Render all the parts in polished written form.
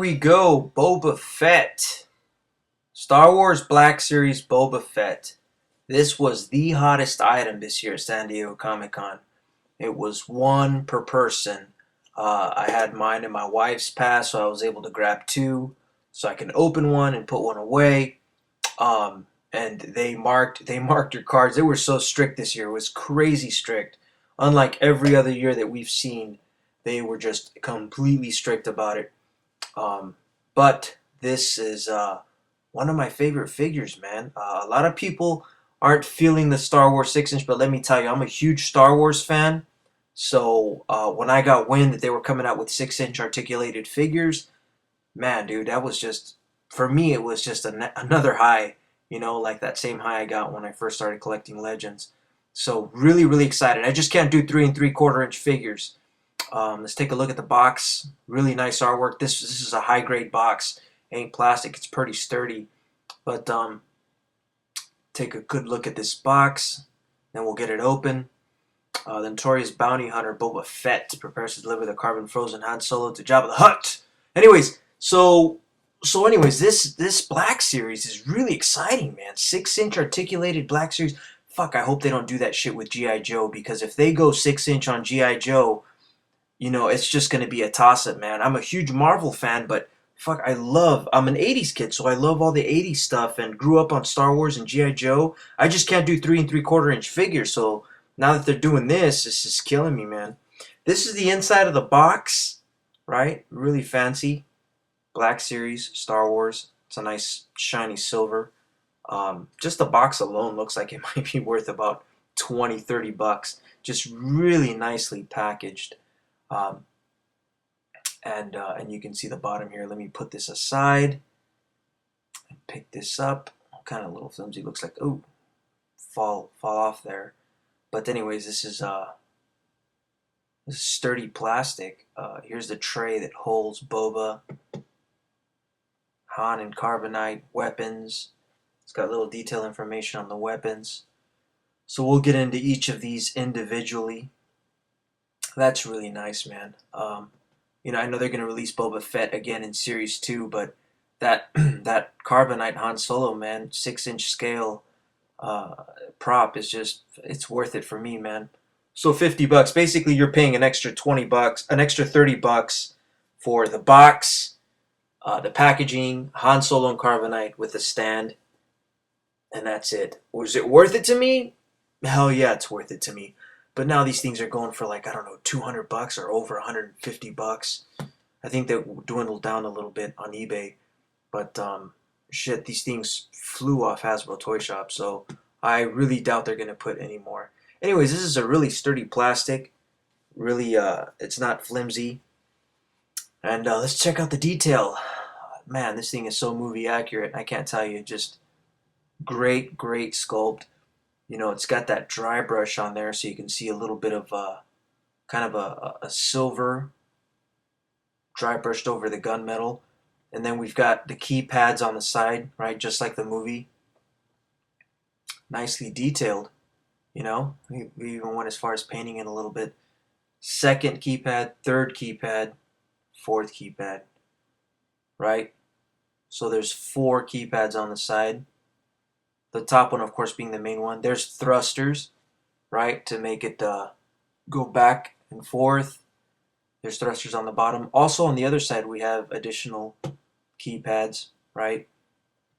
we go. Boba Fett. Star Wars Black Series Boba Fett. This was the hottest item this year at San Diego Comic Con. It was one per person. I had mine in my wife's pass, so I was able to grab two, so I can open one and put one away. And they marked your cards. They were so strict this year. It was crazy strict. Unlike every other year that we've seen, they were just completely strict about it. But this is one of my favorite figures, man. A lot of people aren't feeling the Star Wars 6-inch, but let me tell you, I'm a huge Star Wars fan. So when I got wind that they were coming out with 6-inch articulated figures, man, dude, that was just, for me, it was just another high, like that same high I got when I first started collecting Legends. So really, really excited. I just can't do 3 3/4 inch figures. Let's take a look at the box. Really nice artwork. This is a high grade box. It ain't plastic. It's pretty sturdy. But take a good look at this box. Then we'll get it open. The notorious bounty hunter Boba Fett prepares to deliver the carbon frozen Han Solo to Jabba the Hutt. Anyways, this Black Series is really exciting, man. 6-inch articulated Black Series. Fuck, I hope they don't do that shit with G.I. Joe, because if they go 6-inch on G.I. Joe, it's just going to be a toss-up, man. I'm a huge Marvel fan, but fuck, I'm an 80s kid, so I love all the 80s stuff and grew up on Star Wars and G.I. Joe. I just can't do 3 3/4 inch figures, so now that they're doing this is killing me, man. This is the inside of the box, right? Really fancy. Black Series, Star Wars. It's a nice shiny silver. Just the box alone looks like it might be worth about 20-30 bucks. Just really nicely packaged. And you can see the bottom here. Let me put this aside and pick this up. Kind of a little flimsy. Looks like, ooh, fall off there. But anyways, this is sturdy plastic. Here's the tray that holds Boba, Han, and Carbonite weapons. It's got little detail information on the weapons. So we'll get into each of these individually. That's really nice, man. I know they're going to release Boba Fett again in Series 2, but that that Carbonite Han Solo, man, 6-inch scale prop is just, it's worth it for me, man. So 50 bucks. Basically, you're paying an extra 20 bucks, an extra 30 bucks for the box, the packaging, Han Solo and Carbonite with the stand, and that's it. Was it worth it to me? Hell yeah, it's worth it to me. But now these things are going for, like, I don't know, 200 bucks or over 150 bucks. I think they dwindled down a little bit on eBay. But shit, these things flew off Hasbro Toy Shop, so I really doubt they're going to put any more. Anyways, this is a really sturdy plastic. Really, it's not flimsy. And let's check out the detail. Man, this thing is so movie accurate. I can't tell you. Just great, great sculpt. It's got that dry brush on there, so you can see a little bit of kind of a silver dry brushed over the gunmetal. And then we've got the keypads on the side, right, just like the movie. Nicely detailed, We even went as far as painting it a little bit. Second keypad, third keypad, fourth keypad, right? So there's 4 keypads on the side. The top one, of course, being the main one. There's thrusters, right, to make it go back and forth. There's thrusters on the bottom. Also, on the other side, we have additional keypads, right?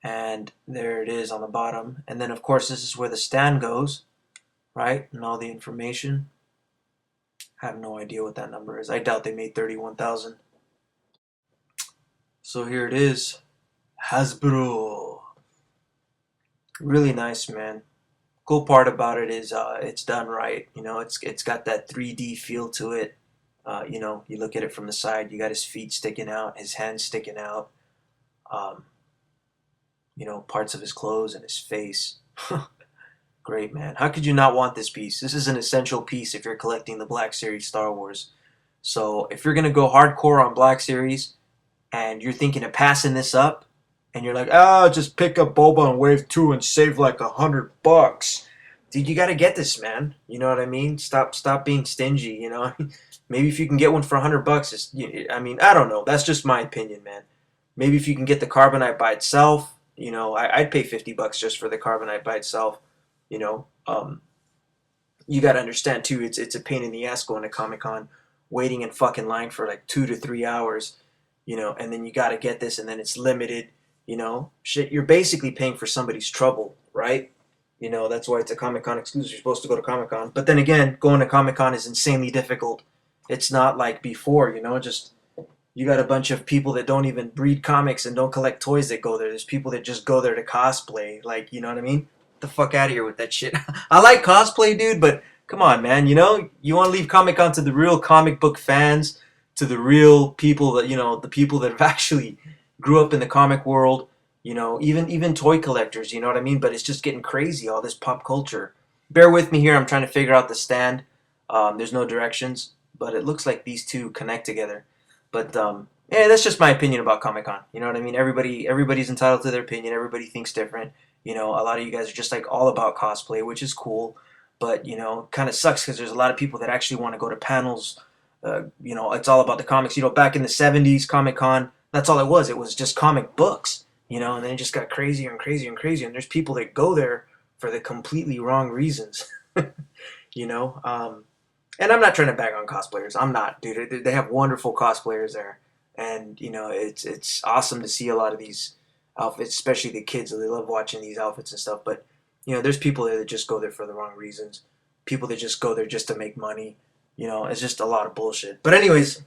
And there it is on the bottom. And then, of course, this is where the stand goes, right? And all the information. I have no idea what that number is. I doubt they made 31,000. So here it is. Hasbro. Really nice, man. Cool part about it is it's done right. It's got that 3D feel to it. You look at it from the side. You got his feet sticking out, his hands sticking out. Parts of his clothes and his face. Great, man. How could you not want this piece? This is an essential piece if you're collecting the Black Series Star Wars. So if you're gonna go hardcore on Black Series and you're thinking of passing this up, and you're like, just pick up Boba on Wave 2 and save like $100. dude, you got to get this, man. You know what I mean? Stop being stingy. You know, maybe if you can get one for $100, I mean, I don't know. That's just my opinion, man. Maybe if you can get the carbonite by itself, you know, I'd pay $50 just for the carbonite by itself. You know, you got to understand too. It's a pain in the ass going to Comic Con, waiting in fucking line for like 2 to 3 hours. You know, and then you got to get this, and then it's limited. You know, shit. You're basically paying for somebody's trouble, right? You know, that's why it's a Comic Con exclusive. You're supposed to go to Comic Con. But then again, going to Comic Con is insanely difficult. It's not like before, you know, just you got a bunch of people that don't even read comics and don't collect toys that go there. There's people that just go there to cosplay. Like, you know what I mean? Get the fuck out of here with that shit. I like cosplay, dude, but come on, man. You know, you want to leave Comic Con to the real comic book fans, to the real people that, you know, the people that have actually grew up in the comic world, you know, even toy collectors, you know what I mean? But it's just getting crazy, all this pop culture. Bear with me here. I'm trying to figure out the stand. There's no directions, but it looks like these two connect together. But yeah, that's just my opinion about Comic Con. You know what I mean? Everybody's entitled to their opinion. Everybody thinks different. You know, a lot of you guys are just like all about cosplay, which is cool. But you know, kind of sucks because there's a lot of people that actually want to go to panels. You know, it's all about the comics. You know, back in the '70s, Comic Con, that's all it was. It was just comic books. You know, and then it just got crazier and crazier and crazier. And there's people that go there for the completely wrong reasons. You know, and I'm not trying to bag on cosplayers. I'm not, dude. They have wonderful cosplayers there, and you know it's awesome to see a lot of these outfits, especially the kids. They love watching these outfits and stuff. But you know, there's people there that just go there for the wrong reasons. People that just go there just to make money. You know, it's just a lot of bullshit. But anyways,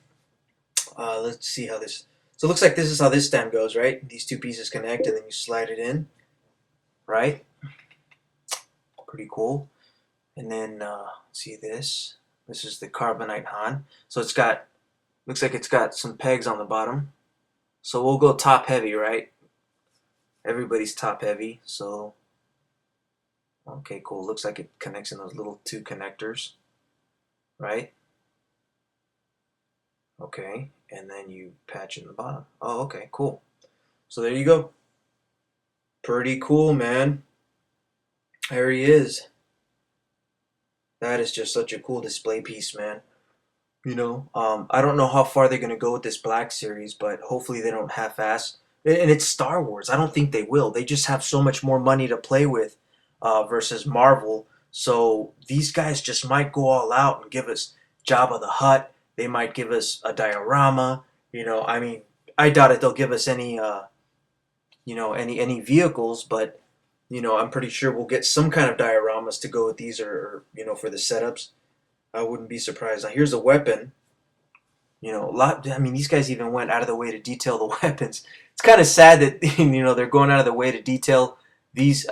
let's see how this. So it looks like this is how this stand goes, right? These two pieces connect, and then you slide it in, right? Pretty cool. And then see this. This is the carbonite Han. So it's got, looks like it's got some pegs on the bottom. So we'll go top heavy, right? Everybody's top heavy. So, okay, cool. Looks like it connects in those little two connectors, right? Okay, and then you patch in the bottom. Oh, okay, cool. So there you go. Pretty cool, man. There he is. That is just such a cool display piece, man. You know, I don't know how far they're gonna go with this Black Series, but hopefully they don't half-ass. And it's Star Wars. I don't think they will. They just have so much more money to play with versus Marvel. So these guys just might go all out and give us Jabba the Hutt. They might give us a diorama. You know, I mean, I doubt it. They'll give us any, you know, any vehicles, but you know, I'm pretty sure we'll get some kind of dioramas to go with these, or you know, for the setups. I wouldn't be surprised. Now here's a weapon. You know, a lot. I mean, these guys even went out of the way to detail the weapons. It's kind of sad that you know they're going out of the way to detail these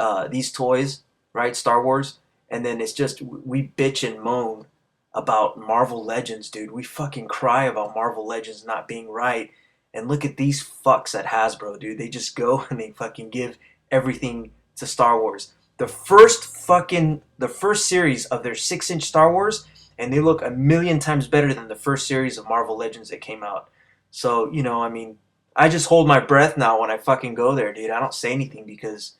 toys, right? Star Wars, and then it's just we bitch and moan about Marvel Legends, dude. We fucking cry about Marvel Legends not being right, and look at these fucks at Hasbro, dude. They just go and they fucking give everything to Star Wars. The first series of their 6-inch Star Wars, and they look a million times better than the first series of Marvel Legends that came out. So, you know, I mean, I just hold my breath now when I fucking go there, dude. I don't say anything because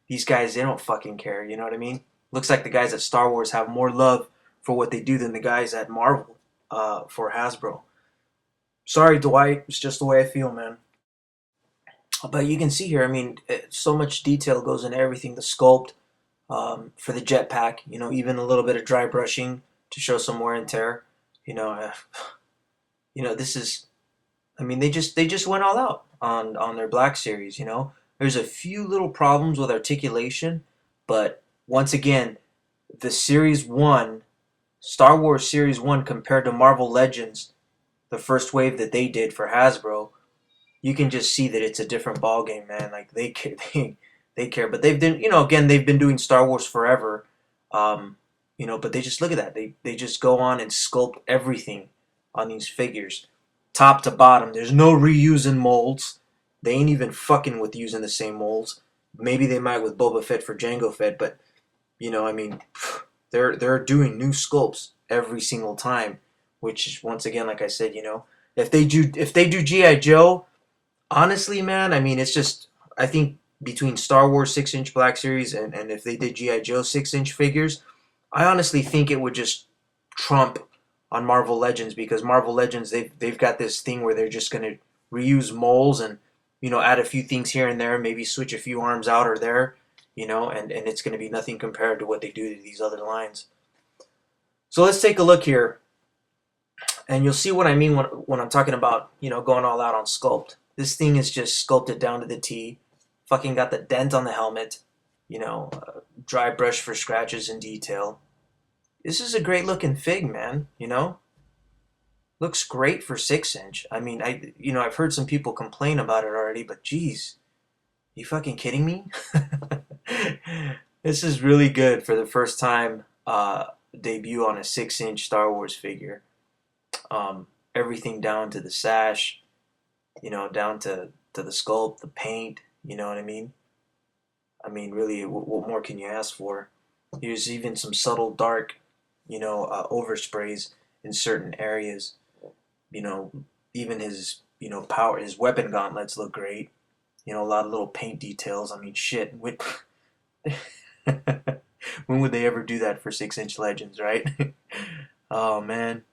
these guys, they don't fucking care, you know what I mean? Looks like the guys at Star Wars have more love for what they do than the guys at Marvel for Hasbro. Sorry, Dwight. It's just the way I feel, man. But you can see here, I mean, so much detail goes into everything. The sculpt for the jetpack, you know, even a little bit of dry brushing to show some wear and tear. You know, you know, this is. I mean, they just went all out on their Black Series. You know, there's a few little problems with articulation, but once again, the Series One, Star Wars Series One compared to Marvel Legends, the first wave that they did for Hasbro, you can just see that it's a different ball game, man. Like they care, they care. But they've been, you know, again, they've been doing Star Wars forever. You know, but they just look at that. They just go on and sculpt everything on these figures, top to bottom. There's no reusing molds. They ain't even fucking with using the same molds. Maybe they might with Boba Fett for Jango Fett, but you know, I mean, they're doing new sculpts every single time. Which is once again, like I said, you know, if they do GI Joe, honestly, man, I mean, it's just I think between Star Wars 6-inch Black Series and if they did G.I. Joe 6-inch figures, I honestly think it would just trump on Marvel Legends, because Marvel Legends, they've got this thing where they're just gonna reuse molds and, you know, add a few things here and there, maybe switch a few arms out or there, you know, and it's gonna be nothing compared to what they do to these other lines. So let's take a look here, and you'll see what I mean when I'm talking about, you know, going all out on sculpt. This thing is just sculpted down to the T. Fucking got the dent on the helmet, you know, dry brush for scratches and detail. This is a great looking fig, man, you know? Looks great for 6-inch. I mean, I've heard some people complain about it already, but geez, you fucking kidding me? This is really good for the first time debut on a 6-inch Star Wars figure. Everything down to the sash, you know, down to the sculpt, the paint, you know what I mean? I mean, really, what more can you ask for? There's even some subtle dark, you know, oversprays in certain areas. You know, even his, you know, his weapon gauntlets look great. You know, a lot of little paint details. I mean, shit. When would they ever do that for 6-inch Legends, right? Oh man,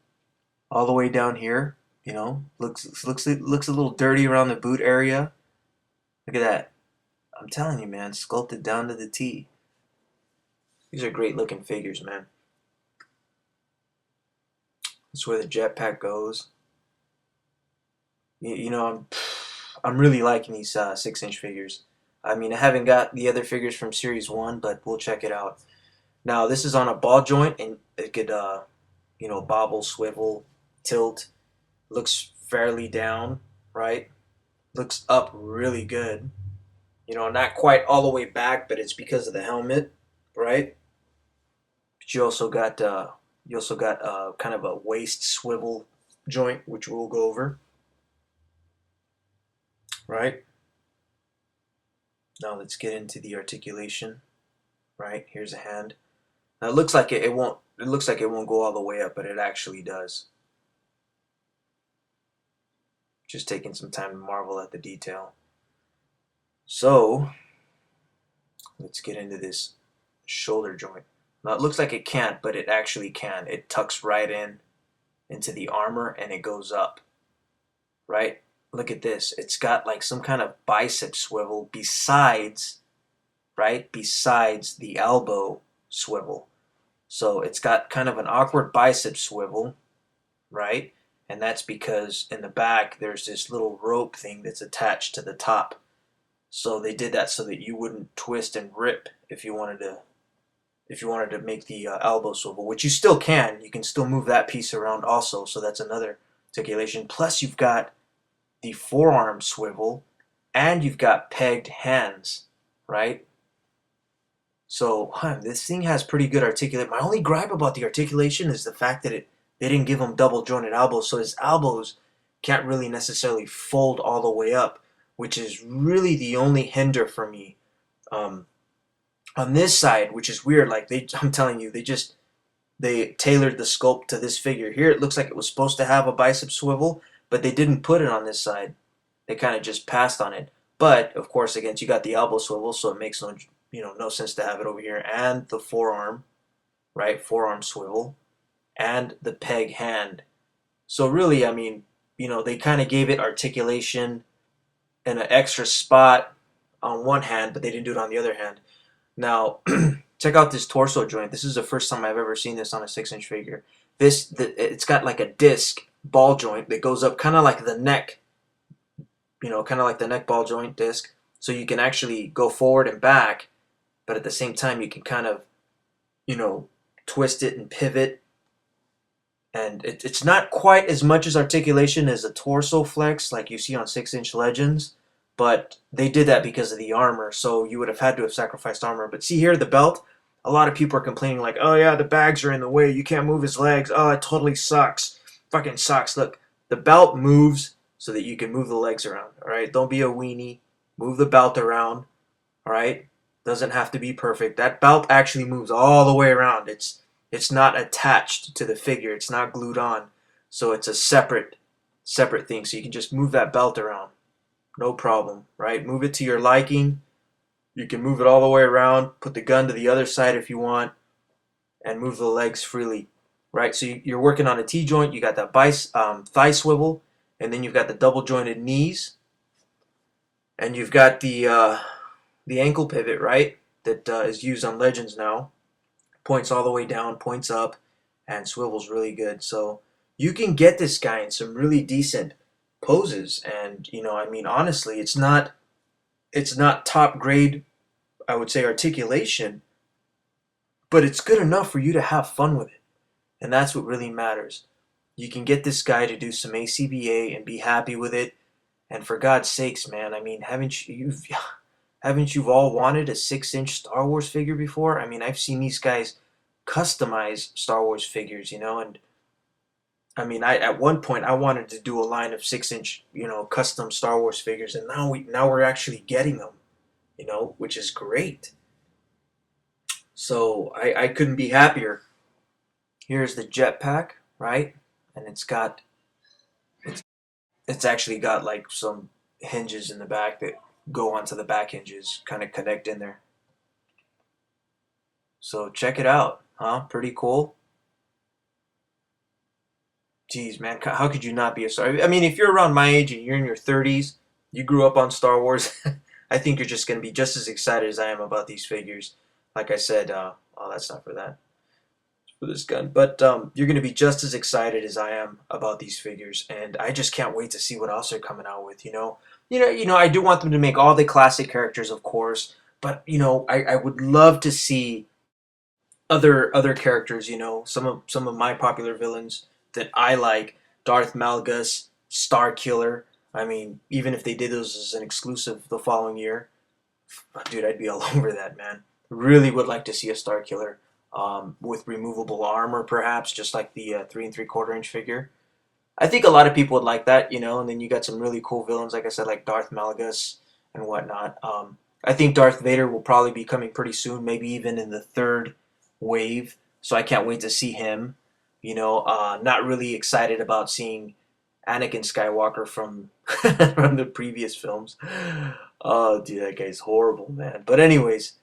all the way down here. You know, looks a little dirty around the boot area. Look at that. I'm telling you, man, sculpted down to the T. These are great looking figures, man. That's where the jetpack goes. You know, I'm really liking these 6-inch figures. I mean, I haven't got the other figures from Series 1, but we'll check it out. Now, this is on a ball joint, and it could, you know, bobble, swivel, tilt. Looks fairly down, right? Looks up really good. You know, not quite all the way back, but it's because of the helmet, right? But you also got kind of a waist swivel joint, which we'll go over, right? Now let's get into the articulation, right? Here's a hand. Now it looks like it won't. It looks like it won't go all the way up, but it actually does. Just taking some time to marvel at the detail. So let's get into this shoulder joint. Now it looks like it can't, but it actually can. It tucks right in into the armor and it goes up, right? Look at this. It's got like some kind of bicep swivel besides, right? Besides the elbow swivel. So it's got kind of an awkward bicep swivel, right? And that's because in the back there's this little rope thing that's attached to the top. So they did that so that you wouldn't twist and rip if you wanted to make the elbow swivel, which you still can. You can still move that piece around also. So that's another articulation. Plus you've got the forearm swivel and you've got pegged hands, right? So this thing has pretty good articulation. My only gripe about the articulation is the fact that they didn't give him double jointed elbows, so his elbows can't really necessarily fold all the way up, which is really the only hinder for me. On this side, which is weird, like I'm telling you, they tailored the sculpt to this figure. Here it looks like it was supposed to have a bicep swivel, but they didn't put it on this side. They kind of just passed on it. But of course, again, you got the elbow swivel, so it makes no sense to have it over here. And the forearm, right? Forearm swivel, and the peg hand. So really, I mean, they kind of gave it articulation and an extra spot on one hand, but they didn't do it on the other hand. Now, check out this torso joint. This is the first time I've ever seen this on a 6-inch figure. It's got like a disc ball joint that goes up kind of like the neck, kind of like the neck ball joint disc. So you can actually go forward and back, but at the same time you can kind of, twist it and pivot. And it's not quite as much as articulation as a torso flex like you see on 6-inch Legends, but they did that because of the armor, so you would have had to have sacrificed armor. But see here, the belt, a lot of people are complaining like, oh yeah, the bags are in the way, you can't move his legs, oh, it totally sucks, fucking sucks. Look, the belt moves so that you can move the legs around, alright? Don't be a weenie, move the belt around, alright? Doesn't have to be perfect. That belt actually moves all the way around. It's not attached to the figure, it's not glued on, so it's a separate thing, so you can just move that belt around. No problem, right? Move it to your liking. You can move it all the way around, put the gun to the other side if you want, and move the legs freely, right? So you're working on a T-joint, you got that thigh swivel, and then you've got the double jointed knees, and you've got the ankle pivot, right? That is used on Legends now. Points all the way down, points up, and swivels really good. So you can get this guy in some really decent poses, and I mean, honestly, it's not top grade, I would say, articulation, but it's good enough for you to have fun with it, and that's what really matters. You can get this guy to do some ACBA and be happy with it. And for God's sakes, man, I mean, haven't you all wanted a 6-inch Star Wars figure before? I mean, I've seen these guys customize Star Wars figures, and I mean, at one point I wanted to do a line of 6-inch, custom Star Wars figures, and now we're actually getting them, which is great. So I couldn't be happier. Here's the jetpack, right? And it's actually got like some hinges in the back that go onto the back hinges, kind of connect in there. So check it out, huh? Pretty cool. Geez, man, how could you not be a Star? I mean, if you're around my age and you're in your 30s, you grew up on Star Wars, I think you're just gonna be just as excited as I am about these figures. Like I said, oh, that's not for that, for this gun. But you're gonna be just as excited as I am about these figures, and I just can't wait to see what else they're coming out with. I do want them to make all the classic characters, of course, but I would love to see other characters. Some of my popular villains that I like: Darth Malgus, Star Killer. I mean, even if they did those as an exclusive the following year, dude, I'd be all over that, man. Really would like to see a Star Killer with removable armor, perhaps, just like the 3 3/4 inch figure. I think a lot of people would like that, and then you got some really cool villains, like I said, like Darth Malgus and whatnot. I think Darth Vader will probably be coming pretty soon, maybe even in the third wave. So I can't wait to see him. Not really excited about seeing Anakin Skywalker from from the previous films. Oh, dude, that guy's horrible, man. But anyways,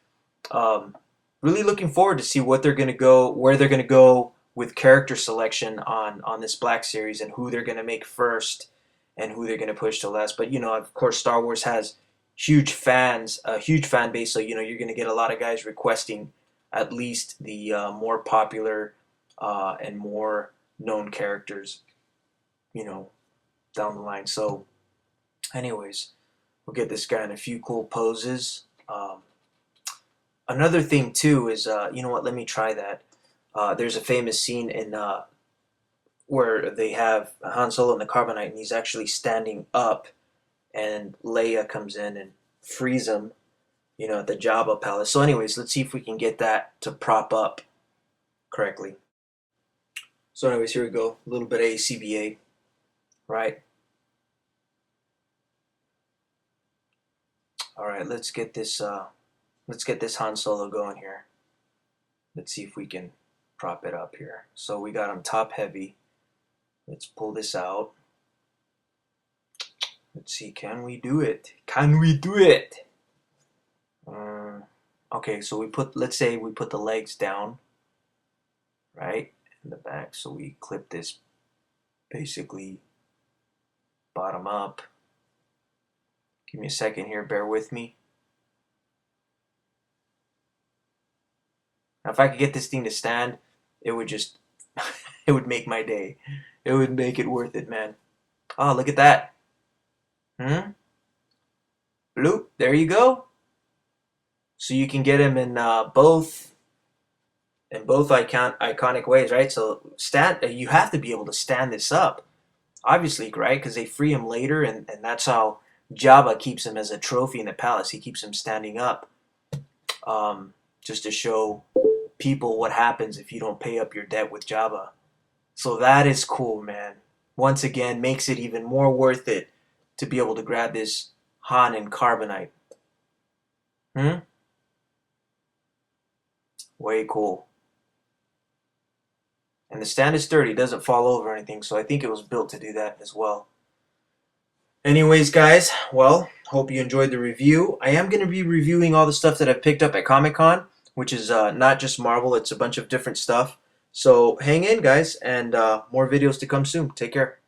um, really looking forward to see what they're gonna go, where they're gonna go with character selection on this Black Series, and who they're gonna make first, and who they're gonna push to last. But of course, Star Wars has huge fans, a huge fan base. So you're gonna get a lot of guys requesting at least the more popular and more known characters, you know, down the line. So, anyways, we'll get this guy in a few cool poses. Another thing too is, you know what? Let me try that. There's a famous scene in where they have Han Solo in the carbonite, and he's actually standing up, and Leia comes in and frees him, at the Jabba palace. So, anyways, let's see if we can get that to prop up correctly. So, anyways, here we go. A little bit of ACBA, right? All right, let's get this. Let's get this Han Solo going here. Let's see if we can prop it up here. So we got him top heavy. Let's pull this out. Let's see, can we do it? Can we do it? Okay, so let's say we put the legs down, right, in the back. So we clip this basically bottom up. Give me a second here, bear with me. Now, if I could get this thing to stand, it would just, it would make my day. It would make it worth it, man. Oh, look at that. Bloop, there you go. So you can get him in both iconic ways, right? So you have to be able to stand this up, obviously, right? Because they free him later, and that's how Jabba keeps him as a trophy in the palace. He keeps him standing up, just to show people what happens if you don't pay up your debt with Jabba. So that is cool, man. Once again, makes it even more worth it to be able to grab this Han in carbonite. Way cool. And the stand is sturdy, doesn't fall over or anything, so I think it was built to do that as well. Anyways, guys, well, Hope you enjoyed the review. I am going to be reviewing all the stuff that I've picked up at Comic-Con, which is not just Marvel, it's a bunch of different stuff. So hang in, guys, and more videos to come soon. Take care.